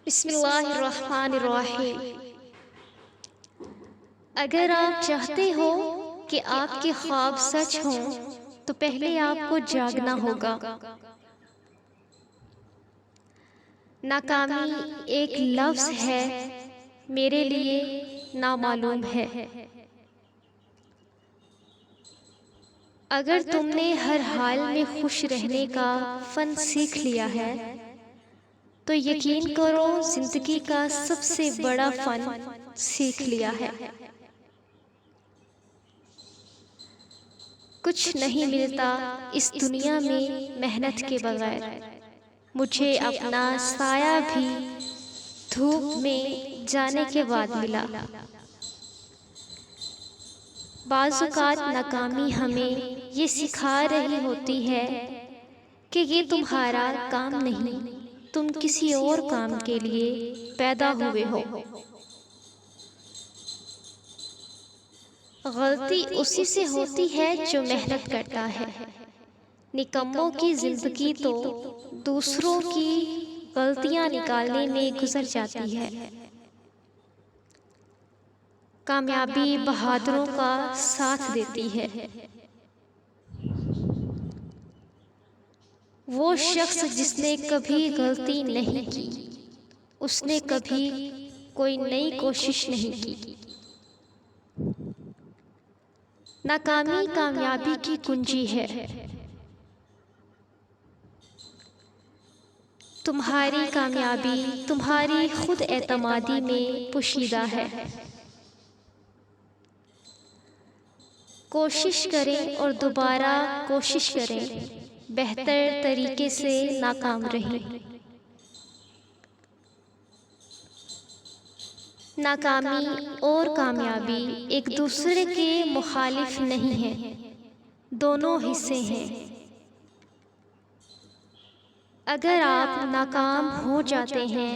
बिस्मिल्लाहिर्रहमानिर्रहीम। अगर आप चाहते हो कि आपके ख्वाब सच हों तो पहले आपको जागना होगा। नाकामी एक लफ्ज़ है, मेरे लिए नामालूम है। अगर तुमने हर हाल में खुश रहने का फ़न सीख लिया है तो यकीन करो जिंदगी का सबसे बड़ा फ़न सीख लिया है। कुछ नहीं मिलता इस दुनिया में मेहनत के बगैर। मुझे अपना साया भी धूप में जाने के बाद मिला। बाज़-औक़ात नाकामी हमें ये सिखा रही होती है कि ये तुम्हारा काम नहीं, तुम किसी और काम के लिए पैदा हुए हो। गलती उसी से होती है जो मेहनत करता है। निकम्मों की जिंदगी तो दूसरों की गलतियां निकालने में गुजर जाती है। कामयाबी बहादुरों का साथ देती है। वो शख्स जिसने कभी गलती नहीं की, उसने कभी कोई नई कोशिश नहीं की। नाकामी कामयाबी की कुंजी है। तुम्हारी कामयाबी तुम्हारी खुद एतमादी में पोशीदा है। कोशिश करें और दोबारा कोशिश करें, बेहतर तरीके से नाकाम रहें। नाकामी और कामयाबी एक दूसरे के मुखालिफ नहीं हैं, दोनों हिस्से हैं। अगर आप नाकाम हो जाते हैं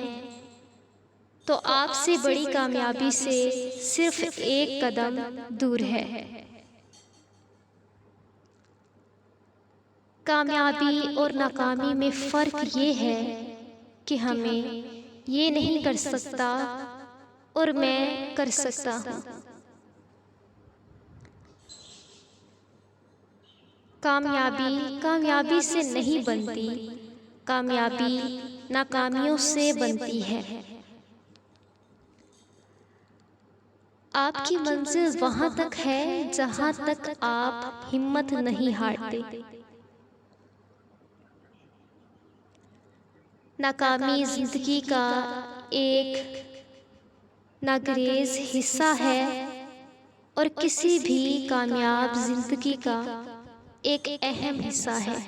तो आपसे बड़ी कामयाबी से सिर्फ एक कदम दूर है। कामयाबी और नाकामी में फ़र्क ये है कि हमें ये नहीं कर सकता और मैं कर सकता हूँ। कामयाबी कामयाबी से नहीं बनती, कामयाबी नाकामियों से बनती है। आपकी मंजिल वहाँ तक है जहाँ तक आप हिम्मत नहीं हारते। नाकामी जिंदगी का एक नागरेज हिस्सा है और किसी भी कामयाब जिंदगी का एक अहम हिस्सा है।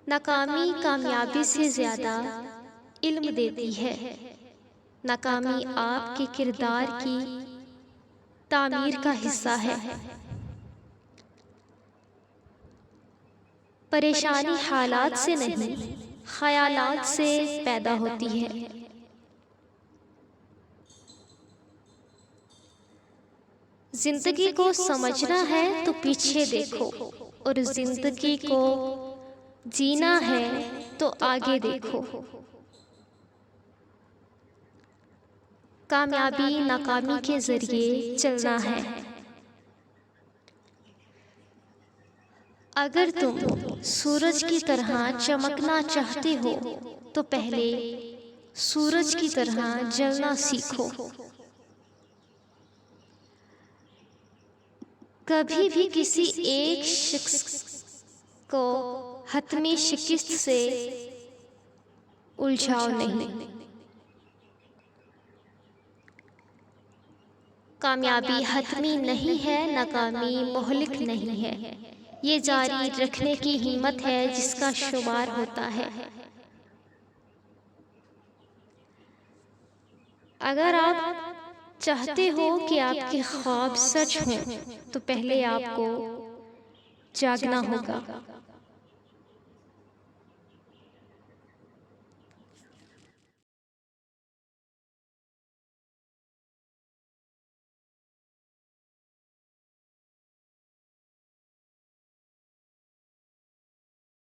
नाकामी कामयाबी से ज़्यादा इल्म देती है। नाकामी आपके किरदार की तामीर का हिस्सा है। परेशानी हालात से नहीं, ख्यालात से पैदा होती है। जिंदगी को समझना है तो पीछे देखो और जिंदगी को जीना है तो आगे देखो। कामयाबी नाकामी के जरिए चलना है। अगर तुम सूरज की तरह चमकना चाहते हो तो पहले सूरज की तरह जलना सीखो। कभी भी किसी एक शख्स को हतमी शिकस्त से उलझाओ नहीं। कामयाबी हतमी नहीं है, नाकामी मोहलिक नहीं है। ये जारी रखने की हिम्मत है जिसका शुमार होता है। अगर आप चाहते हो कि आपके ख्वाब सच हों तो पहले आपको जागना होगा।